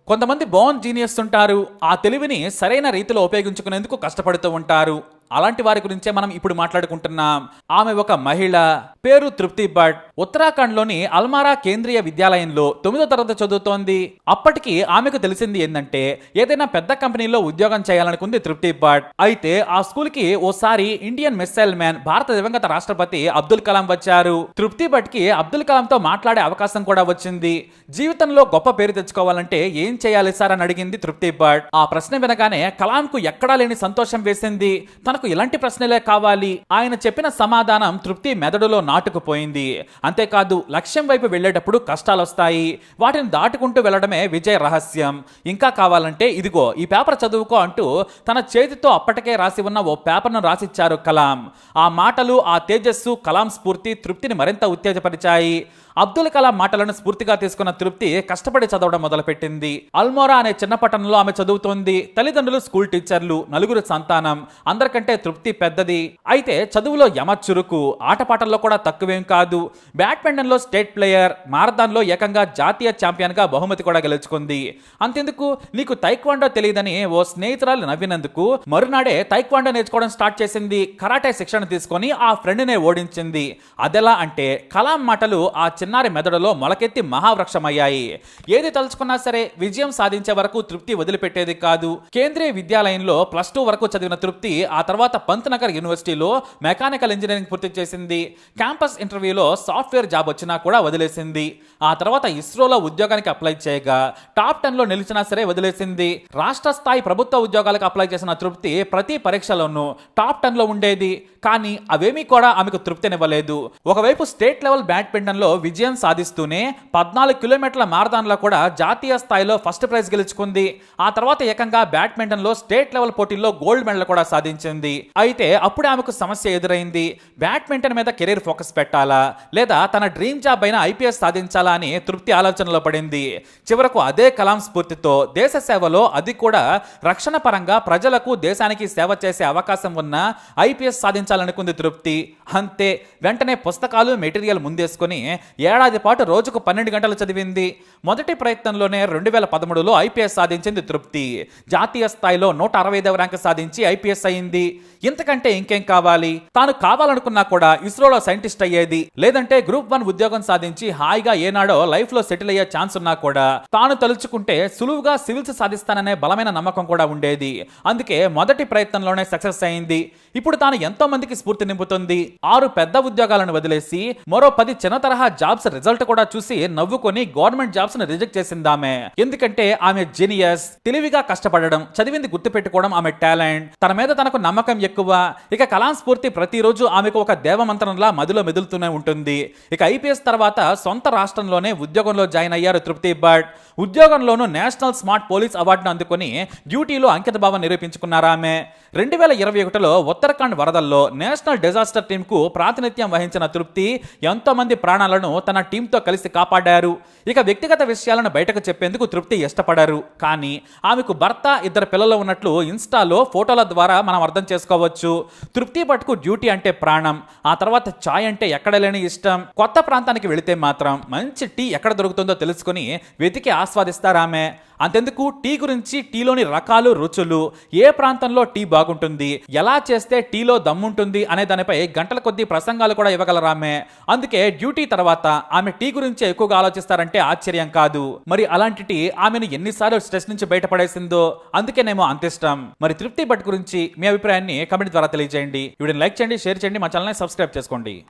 కొంతమంది Born genius ఉంటారు. ఆ తెలివిని సరైన రీతిలో ఉపయోగించుకునేందుకు కష్టపడుతూ ఉంటారు. అలాంటి వారి గురించే మనం ఇప్పుడు మాట్లాడుకుంటున్నాం. ఆమె ఒక మహిళ, పేరు తృప్తి భట్. ఉత్తరాఖండ్లోని అల్మారా కేంద్రీయ విద్యాలయంలో 9వ తరగతి చదువుతోంది. అప్పటికి ఆమెకు తెలిసింది ఏంటంటే ఏదైనా పెద్ద కంపెనీలో ఉద్యోగం చేయాలనుకుంది తృప్తి భట్. అయితే ఆ స్కూల్ కి ఓసారి ఇండియన్ మిస్సైల్ మ్యాన్, భారత దివంగత రాష్ట్రపతి అబ్దుల్ కలాం వచ్చారు. తృప్తి భట్ కి అబ్దుల్ కలాంతో మాట్లాడే అవకాశం కూడా వచ్చింది. జీవితంలో గొప్ప పేరు తెచ్చుకోవాలంటే ఏం చేయాలి సార్ అని అడిగింది తృప్తి భట్. ఆ ప్రశ్న వినగానే కలాంకు ఎక్కడా లేని సంతోషం వేసింది. తనకు ఇలాంటి ప్రశ్నలే కావాలి. ఆయన చెప్పిన సమాధానం తృప్తి మెదడులో నాటుకుపోయింది. అంతేకాదు, లక్ష్యం వైపు వెళ్లేటప్పుడు కష్టాలు వస్తాయి, వాటిని దాటుకుంటూ వెళ్లడమే విజయ రహస్యం. ఇంకా కావాలంటే ఇదిగో ఈ పేపర్ చదువుకో అంటూ తన చేతితో అప్పటికే రాసి ఉన్న ఓ పేపర్ను రాసిచ్చారు కలాం. ఆ మాటలు, ఆ తేజస్సు, కలాం స్ఫూర్తి తృప్తిని మరింత ఉత్తేజపరిచాయి. అబ్దుల్ కలాం మాటలను స్ఫూర్తిగా తీసుకున్న తృప్తి కష్టపడి చదవడం మొదలుపెట్టింది. అల్మోరా అనే చిన్న పట్టణంలో ఆమె చదువుతోంది. తల్లిదండ్రులు స్కూల్ టీచర్లు, 4 సంతానం. అందరికంటే తృప్తి పెద్దది. అయితే చదువులో చురుకు, ఆటపాటల్లో కూడా తక్కువేం కాదు. బ్యాడ్మింటన్ లో స్టేట్ ప్లేయర్, మారథాన్ లో ఏకంగా జాతీయ ఛాంపియన్ గా బహుమతి కూడా గెలుచుకుంది. అంతెందుకు, నీకు తైక్వాండో తెలియదని ఓ స్నేహితురాలు నవ్వినందుకు మరునాడే తైక్వాండో నేర్చుకోవడం స్టార్ట్ చేసింది. కరాటే శిక్షణ తీసుకొని ఆ ఫ్రెండ్ నే ఓడించింది. అదెలా అంటే కలాం మాటలు ఆ చిన్నారి మెదడులో మొలకెత్తి మహావృక్షమయ్యాయి. ఏది తలుచుకున్నా సరే విజయం సాధించే వరకు తృప్తి వదిలిపెట్టేది కాదు. కేంద్రీయ విద్యాలయంలో +2 వరకు చదివిన తృప్తి ఆ తర్వాత పంత్ నగర్ యూనివర్సిటీలో మెకానికల్ ఇంజనీరింగ్ పూర్తి చేసింది. క్యాంపస్ ఇంటర్వ్యూలో సాఫ్ట్వేర్ జాబ్ వచ్చినా కూడా వదిలేసింది. ఆ తర్వాత ఇస్రోలో ఉద్యోగానికి అప్లై చేయగా టాప్ 10 లో నిలిచినా సరే వదిలేసింది. రాష్ట్ర స్థాయి ప్రభుత్వ ఉద్యోగాలకు అప్లై చేసిన తృప్తి ప్రతి పరీక్షలోనూ టాప్ 10 లో ఉండేది. కానీ అవేమీ కూడా ఆమెకు తృప్తినివ్వలేదు. ఒకవైపు స్టేట్ లెవెల్ బ్యాడ్మింటన్ లో విజయం సాధిస్తూనే 14 కిలోమీటర్ల మారథాన్ లో కూడా జాతీయ స్థాయిలో ఫస్ట్ ప్రైజ్ గెలుచుకుంది. ఆ తర్వాత ఏకంగా బ్యాడ్మింటన్ లో స్టేట్ లెవెల్ పోటీల్లో గోల్డ్ మెడల్ కూడా సాధించింది. అయితే అప్పుడు ఆమెకు సమస్య ఎదురైంది. బ్యాడ్మింటన్ మీద కెరీర్ ఫోకస్ పెట్టాలా లేదా తన డ్రీమ్ జాబ్ అయిన ఐపీఎస్ సాధించాలా అని తృప్తి ఆలోచనలో పడింది. చివరకు అదే కలాం స్ఫూర్తితో దేశ సేవలో, అది కూడా రక్షణ పరంగా ప్రజలకు, దేశానికి సేవ చేసే అవకాశం ఉన్న ఐపీఎస్ సాధించాలనుకుంది తృప్తి. అంతే, వెంటనే పుస్తకాలు, మెటీరియల్ ముందేసుకుని ఏడాది పాటు రోజుకు 12 గంటలు చదివింది. మొదటి ప్రయత్నంలోనే 2013లో ఐపీఎస్ సాధించింది తృప్తి. జాతీయ స్థాయిలో 165వ ర్యాంక్ సాధించి ఐపీఎస్ అయింది. ఇంతకంటే ఇంకేం కావాలి? తాను కావాలనుకున్నా కూడా ఇస్రోలో సైంటిస్ట్ అయ్యేది, లేదంటే గ్రూప్ 1 ఉద్యోగం సాధించి హాయిగా ఏనాడో లైఫ్ లో సెటిల్ అయ్యే ఛాన్స్ ఉన్నా కూడా తాను తలుచుకుంటే సులువుగా సివిల్స్ సాధిస్తాననే బలమైన నమ్మకం కూడా ఉండేది. అందుకే మొదటి ప్రయత్నంలోనే సక్సెస్ అయింది. ఇప్పుడు తాను ఎంతో మందికి స్ఫూర్తి నింపుతుంది. 6 పెద్ద ఉద్యోగాలను వదిలేసి మరో 10 చిన్న తరహా జాబ్స్ రిజల్ట్ కూడా చూసి నవ్వుకొని గవర్నమెంట్ జాబ్స్ ను రిజెక్ట్ చేసిందామె. ఎందుకంటే ఆమె జీనియస్. తెలివిగా కష్టపడడం, చదివింది గుర్తుపెట్టుకోవడం ఆమె టాలెంట్. తన మీద తనకు నమ్మకం ఎక్కువ. ఇక కలాం స్ఫూర్తి ప్రతిరోజు ఆమెకు ఒక దేవమంత్రంలా మదిలో మెదులుతూనే ఉంటుంది. ఇక ఐపీఎస్ తర్వాత సొంత రాష్ట్రంలోనే ఉద్యోగంలో జాయిన్ అయ్యారు తృప్తి భట్. ఉద్యోగంలోనూ నేషనల్ స్మార్ట్ పోలీస్ అవార్డును అందుకుని డ్యూటీలో అంకిత భావం నిరూపించుకున్నారు ఆమె. 2021లో ఉత్తరాఖండ్ వరదల్లో నేషనల్ డిజాస్టర్ టీమ్ కు ప్రాతినిధ్యం వహించిన తృప్తి ఎంతో మంది ప్రాణాలను తన టీంతో కలిసి కాపాడారు. ఇక వ్యక్తిగత విషయాలను బయటకు చెప్పేందుకు తృప్తి ఇష్టపడారు. కానీ ఆమెకు భర్త, 2 పిల్లలు ఉన్నట్లు ఇన్స్టాలో ఫోటోల ద్వారా మనం అర్థం చేసుకోవచ్చు. తృప్తి భట్కు డ్యూటీ అంటే ప్రాణం. ఆ తర్వాత చాయ్ అంటే ఎక్కడ లేని ఇష్టం. కొత్త ప్రాంతానికి వెళితే మాత్రం మంచి టీ ఎక్కడ దొరుకుతుందో తెలుసుకుని వెతికి ఆస్వాదిస్తారామె. అంతెందుకు, టీ గురించి, టీలోని రకాలు, రుచులు, ఏ ప్రాంతంలో టీ బాగుంటుంది, ఎలా చేస్తే టీలో దమ్ముంటుంది అనే దానిపై గంటల కొద్దీ ప్రసంగాలు కూడా ఇవ్వగలరామె. అందుకే డ్యూటీ తర్వాత ఆమె టీ గురించి ఎక్కువగా ఆలోచిస్తారంటే ఆశ్చర్యం కాదు. మరి అలాంటి టీ ఆమెను ఎన్నిసార్లు స్ట్రెస్ నుంచి బయటపడేసిందో, అందుకేనేమో అంత ఇష్టం. మరి తృప్తి భట్ గురించి మీ అభిప్రాయాన్ని కమెంట్ ద్వారా తెలియజేయండి. వీడియోని లైక్ చేయండి, షేర్ చేయండి, మా ఛానల్ని సబ్స్క్రైబ్ చేసుకోండి.